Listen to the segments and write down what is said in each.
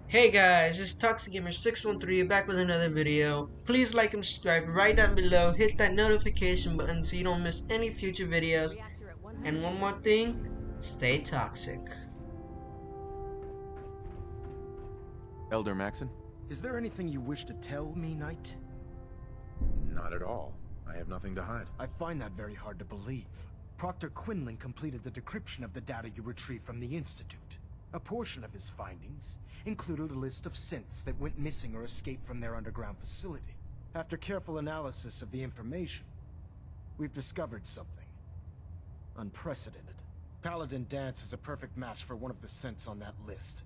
Hey guys, it's ToxicGamer613 back with another video. Please like and subscribe right down below. Hit that notification button so you don't miss any future videos. And one more thing, stay toxic. Elder Maxon? Is there anything you wish to tell me, Knight? Not at all. I have nothing to hide. I find that very hard to believe. Proctor Quinlan completed the decryption of the data you retrieved from the Institute. A portion of his findings included a list of synths that went missing or escaped from their underground facility. After careful analysis of the information, we've discovered something unprecedented. Paladin Dance is a perfect match for one of the synths on that list.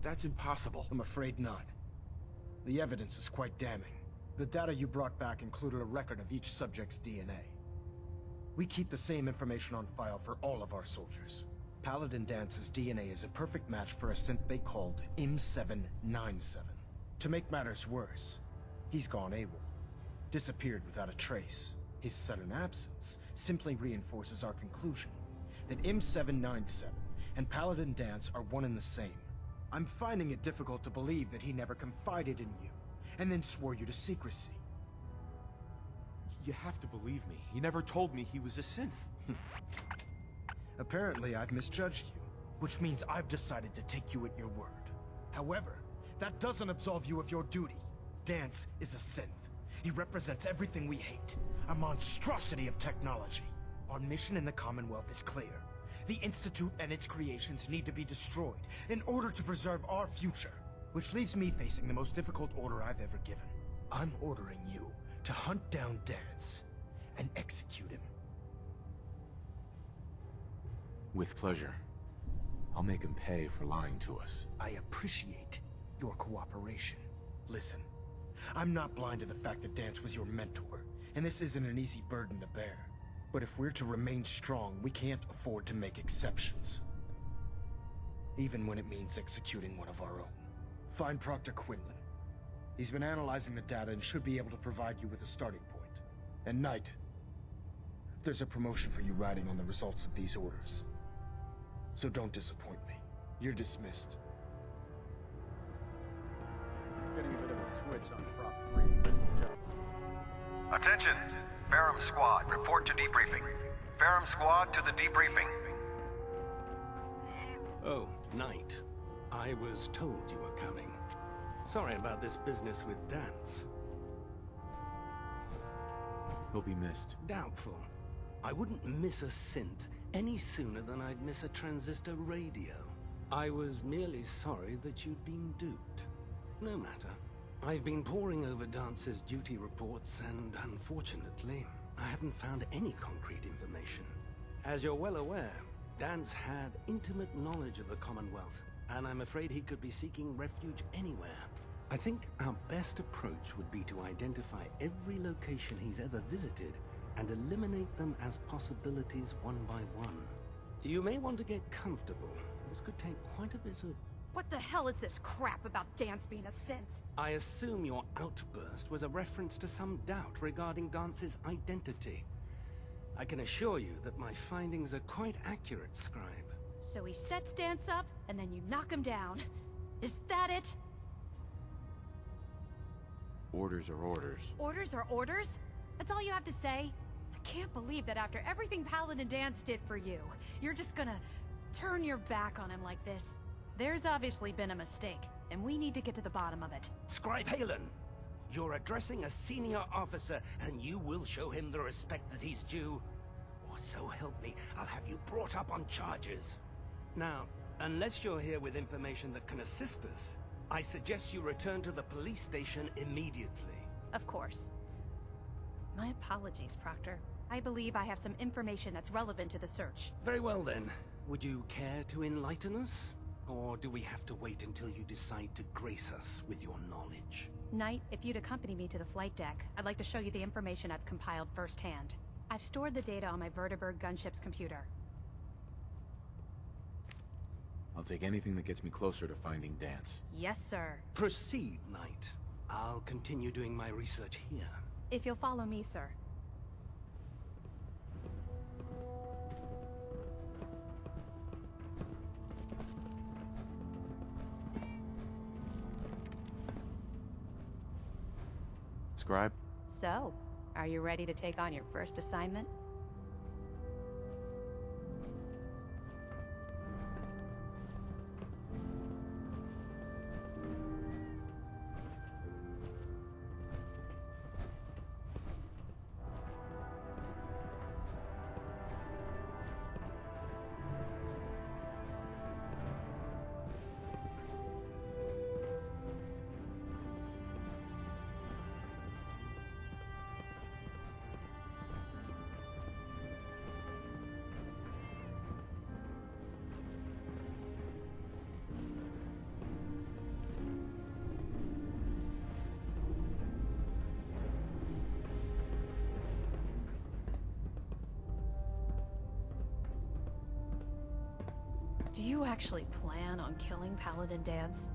That's impossible. I'm afraid not. The evidence is quite damning. The data you brought back included a record of each subject's DNA. We keep the same information on file for all of our soldiers. Paladin Dance's DNA is a perfect match for a synth they called C00nZ. To make matters worse, he's gone AWOL. Disappeared without a trace. His sudden absence simply reinforces our conclusion that C00nZ and Paladin Dance are one and the same. I'm finding it difficult to believe that he never confided in you, and then swore you to secrecy. You have to believe me. He never told me he was a synth. Apparently, I've misjudged you, which means I've decided to take you at your word. However, that doesn't absolve you of your duty. Dance is a synth. He represents everything we hate, a monstrosity of technology. Our mission in the Commonwealth is clear. The Institute and its creations need to be destroyed in order to preserve our future. Which leaves me facing the most difficult order I've ever given. I'm ordering you to hunt down Dance and execute him. With pleasure. I'll make him pay for lying to us. I appreciate your cooperation. Listen, I'm not blind to the fact that Dance was your mentor, and this isn't an easy burden to bear. But if we're to remain strong, we can't afford to make exceptions. Even when it means executing one of our own. Find Proctor Quinlan. He's been analyzing the data and should be able to provide you with a starting point. And Knight, there's a promotion for you riding on the results of these orders. So don't disappoint me. You're dismissed. Getting a bit of a twitch on Prop 3. Good job. Attention! Ferrum Squad, report to debriefing. Ferrum Squad to the debriefing. Oh, Knight. I was told you were coming. Sorry about this business with Dance. He'll be missed. Doubtful. I wouldn't miss a synth any sooner than I'd miss a transistor radio. I was merely sorry that you'd been duped. No matter. I've been poring over Dance's duty reports, and unfortunately, I haven't found any concrete information. As you're well aware, Dance had intimate knowledge of the Commonwealth, and I'm afraid he could be seeking refuge anywhere. I think our best approach would be to identify every location he's ever visited and eliminate them as possibilities one by one. You may want to get comfortable. This could take quite a bit of... What the hell is this crap about Dance being a synth? I assume your outburst was a reference to some doubt regarding Dance's identity. I can assure you that my findings are quite accurate, Scribe. So he sets Dance up, and then you knock him down. Is that it? Orders are orders. Orders are orders? That's all you have to say? I can't believe that after everything Paladin Dance did for you, you're just gonna turn your back on him like this. There's obviously been a mistake, and we need to get to the bottom of it. Scribe Halen, you're addressing a senior officer, and you will show him the respect that he's due. Or so help me, I'll have you brought up on charges. Now, unless you're here with information that can assist us, I suggest you return to the police station immediately. Of course. My apologies, Proctor. I believe I have some information that's relevant to the search. Very well then. Would you care to enlighten us? Or do we have to wait until you decide to grace us with your knowledge? Knight, if you'd accompany me to the flight deck, I'd like to show you the information I've compiled firsthand. I've stored the data on my Vertibird gunship's computer. I'll take anything that gets me closer to finding Dance. Yes, sir. Proceed, Knight. I'll continue doing my research here. If you'll follow me, sir. describe? So, are you ready to take on your first assignment? Do you actually plan on killing Paladin Dance?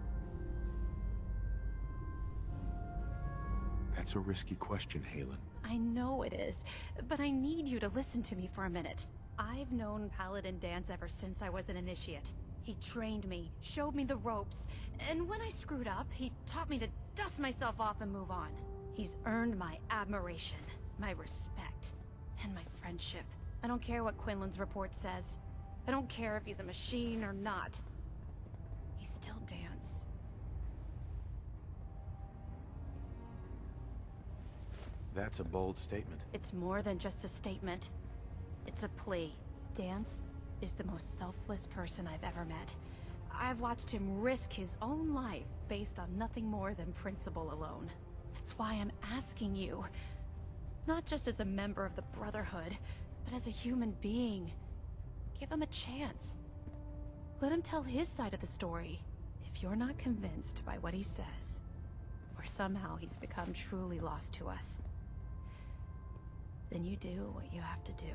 That's a risky question, Halen. I know it is, but I need you to listen to me for a minute. I've known Paladin Dance ever since I was an initiate. He trained me, showed me the ropes, and when I screwed up, he taught me to dust myself off and move on. He's earned my admiration, my respect, and my friendship. I don't care what Quinlan's report says. I don't care if he's a machine or not. He's still Dance. That's a bold statement. It's more than just a statement. It's a plea. Dance is the most selfless person I've ever met. I've watched him risk his own life based on nothing more than principle alone. That's why I'm asking you. Not just as a member of the Brotherhood, but as a human being. Give him a chance. Let him tell his side of the story. If you're not convinced by what he says, or somehow he's become truly lost to us, then you do what you have to do.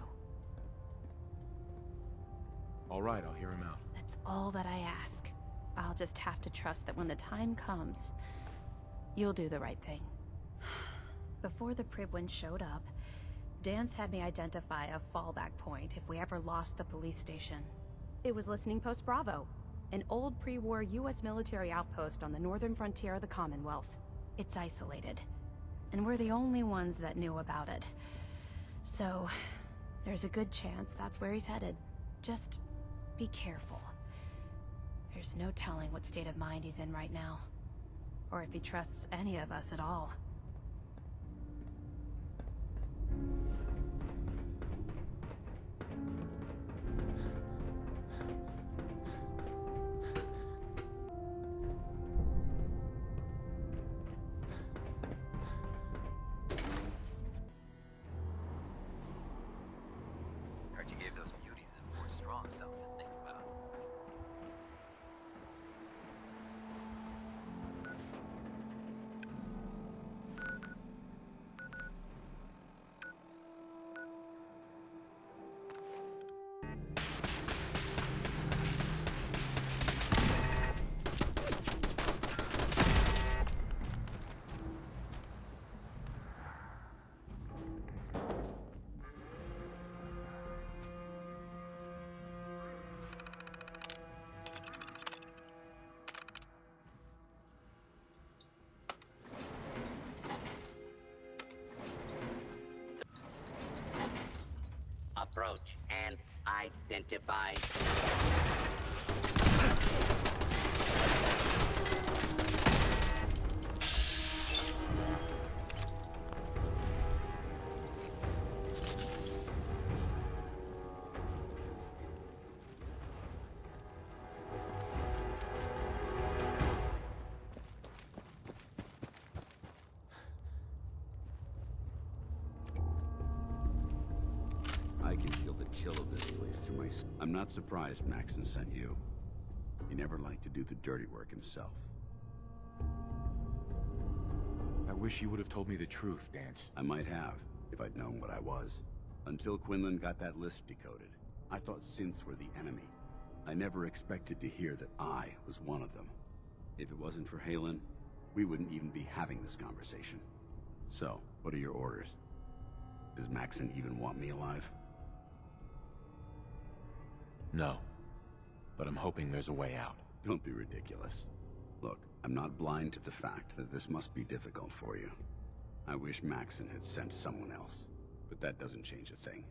All right, I'll hear him out. That's all that I ask. I'll just have to trust that when the time comes, you'll do the right thing. Before the Pribwin showed up, Dance had me identify a fallback point if we ever lost the police station. It was Listening Post Bravo, an old pre-war US military outpost on the northern frontier of the Commonwealth. It's isolated, and we're the only ones that knew about it. So, there's a good chance that's where he's headed. Just be careful. There's no telling what state of mind he's in right now, or if he trusts any of us at all. Heard you gave those beauties in Fort Strong something to think about. Approach and identify. I can feel the chill of this place through my... I'm not surprised Maxon sent you. He never liked to do the dirty work himself. I wish you would have told me the truth, Dance. I might have, if I'd known what I was. Until Quinlan got that list decoded, I thought synths were the enemy. I never expected to hear that I was one of them. If it wasn't for Halen, we wouldn't even be having this conversation. So, what are your orders? Does Maxon even want me alive? No. But I'm hoping there's a way out. Don't be ridiculous. Look, I'm not blind to the fact that this must be difficult for you. I wish Maxon had sent someone else, but that doesn't change a thing.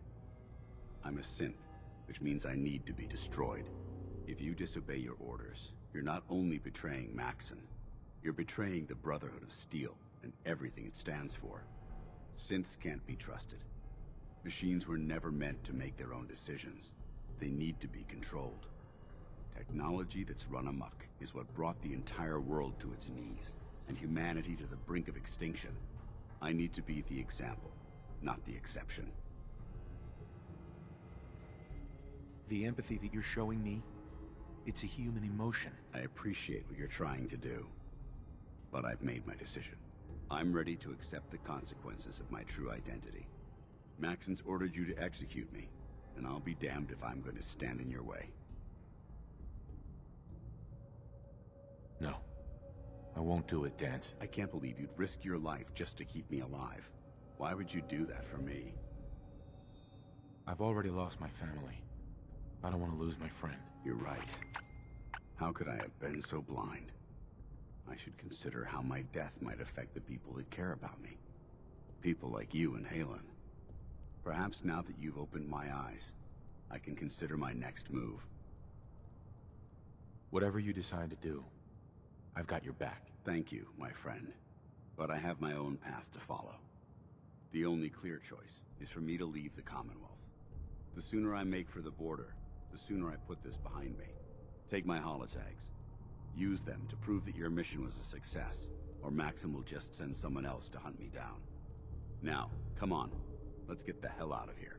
I'm a synth, which means I need to be destroyed. If you disobey your orders, you're not only betraying Maxon, you're betraying the Brotherhood of Steel and everything it stands for. Synths can't be trusted. Machines were never meant to make their own decisions. They need to be controlled. Technology that's run amok is what brought the entire world to its knees, and humanity to the brink of extinction. I need to be the example, not the exception. The empathy that you're showing me, it's a human emotion. I appreciate what you're trying to do, but I've made my decision. I'm ready to accept the consequences of my true identity. Maxon's ordered you to execute me, and I'll be damned if I'm going to stand in your way. No, I won't do it, Dance. I can't believe you'd risk your life just to keep me alive. Why would you do that for me? I've already lost my family. I don't want to lose my friend. You're right. How could I have been so blind? I should consider how my death might affect the people that care about me. People like you and Halen. Perhaps now that you've opened my eyes, I can consider my next move. Whatever you decide to do, I've got your back. Thank you, my friend. But I have my own path to follow. The only clear choice is for me to leave the Commonwealth. The sooner I make for the border, the sooner I put this behind me. Take my holotags. Use them to prove that your mission was a success, or Maxim will just send someone else to hunt me down. Now, come on. Let's get the hell out of here.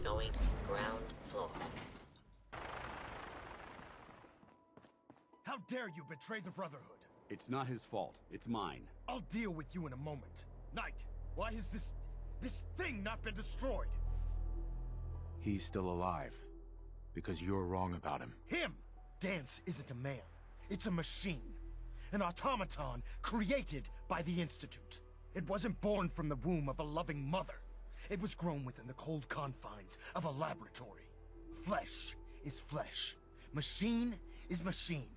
Going ground floor. How dare you betray the Brotherhood? It's not his fault. It's mine. I'll deal with you in a moment. Knight, why has this thing not been destroyed? He's still alive. Because you're wrong about him. Him! Dance isn't a man. It's a machine. An automaton created by the Institute. It wasn't born from the womb of a loving mother. It was grown within the cold confines of a laboratory. Flesh is flesh. Machine is machine.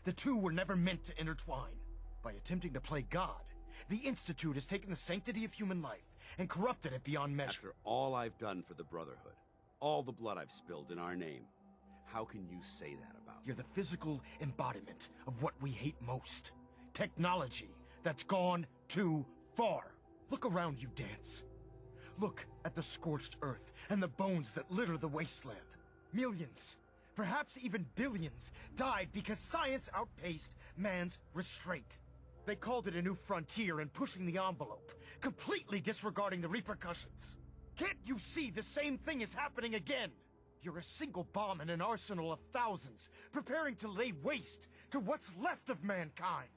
The two were never meant to intertwine. By attempting to play God, the Institute has taken the sanctity of human life and corrupted it beyond measure. After all I've done for the Brotherhood, all the blood I've spilled in our name, how can you say that about me? You're the physical embodiment of what we hate most. Technology that's gone too far. Look around you, Dance. Look at the scorched earth and the bones that litter the wasteland. Millions, perhaps even billions, died because science outpaced man's restraint. They called it a new frontier and pushing the envelope, completely disregarding the repercussions. Can't you see the same thing is happening again? You're a single bomb in an arsenal of thousands, preparing to lay waste to what's left of mankind.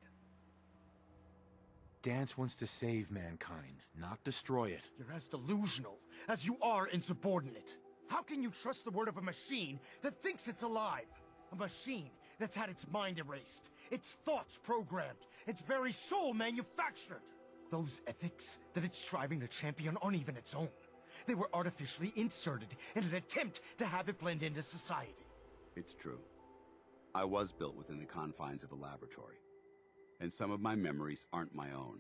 Dance wants to save mankind, not destroy it. You're as delusional as you are insubordinate. How can you trust the word of a machine that thinks it's alive? A machine that's had its mind erased, its thoughts programmed, its very soul manufactured. Those ethics that it's striving to champion aren't even its own. They were artificially inserted in an attempt to have it blend into society. It's true. I was built within the confines of a laboratory, and some of my memories aren't my own.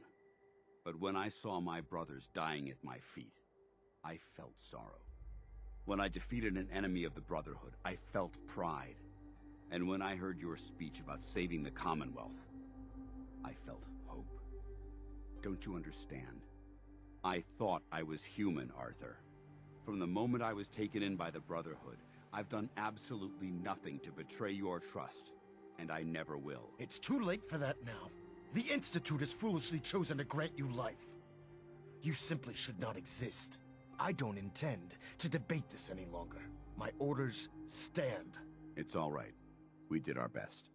But when I saw my brothers dying at my feet, I felt sorrow. When I defeated an enemy of the Brotherhood, I felt pride. And when I heard your speech about saving the Commonwealth, I felt hope. Don't you understand? I thought I was human, Arthur. From the moment I was taken in by the Brotherhood, I've done absolutely nothing to betray your trust, and I never will. It's too late for that now. The Institute has foolishly chosen to grant you life. You simply should not exist. I don't intend to debate this any longer. My orders stand. It's all right. We did our best.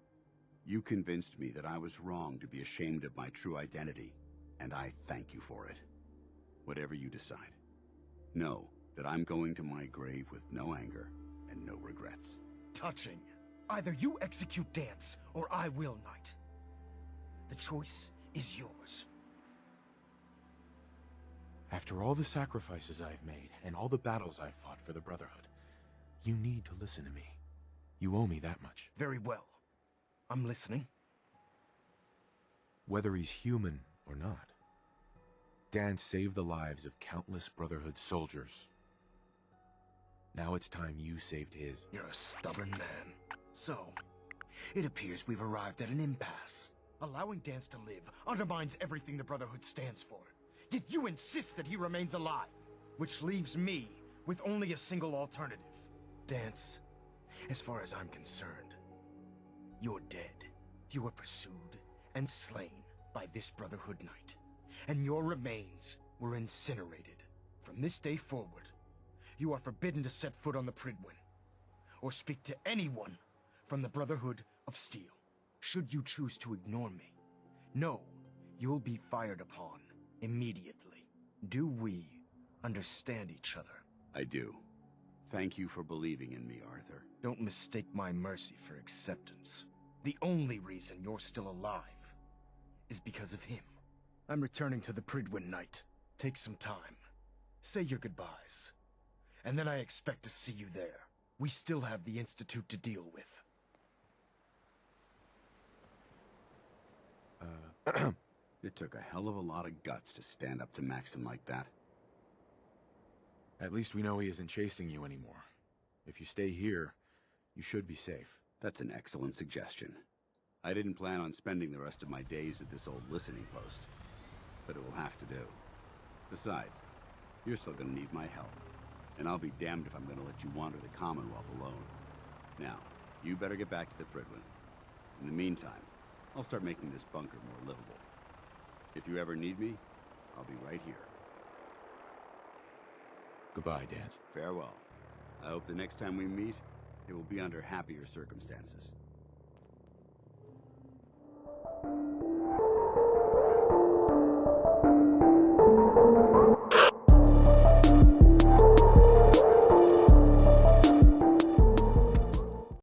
You convinced me that I was wrong to be ashamed of my true identity, and I thank you for it. Whatever you decide, know that I'm going to my grave with no anger and no regrets. touching. Either you execute Dance, or I will, Knight. The choice is yours. After all the sacrifices I've made, and all the battles I've fought for the Brotherhood, you need to listen to me. You owe me that much. Very well. I'm listening. Whether he's human or not, Dan saved the lives of countless Brotherhood soldiers. Now it's time you saved his. You're a stubborn man. So, it appears we've arrived at an impasse. Allowing Dance to live undermines everything the Brotherhood stands for. Yet you insist that he remains alive, which leaves me with only a single alternative. Dance, as far as I'm concerned, you're dead. You were pursued and slain by this Brotherhood Knight, and your remains were incinerated. From this day forward, you are forbidden to set foot on the Prydwen, or speak to anyone from the Brotherhood of Steel. Should you choose to ignore me, know you'll be fired upon immediately. Do we understand each other? I do. Thank you for believing in me, Arthur. Don't mistake my mercy for acceptance. The only reason you're still alive is because of him. I'm returning to the Prydwen Knight. Take some time. Say your goodbyes. And then I expect to see you there. We still have the Institute to deal with. It took a hell of a lot of guts to stand up to Maxon like that. At least we know he isn't chasing you anymore. If you stay here, you should be safe. That's an excellent suggestion. I didn't plan on spending the rest of my days at this old listening post, but it will have to do. Besides, you're still gonna need my help, and I'll be damned if I'm gonna let you wander the Commonwealth alone. Now, you better get back to the Prydwen. In the meantime, I'll start making this bunker more livable. If you ever need me, I'll be right here. Goodbye, Dance. Farewell. I hope the next time we meet, it will be under happier circumstances.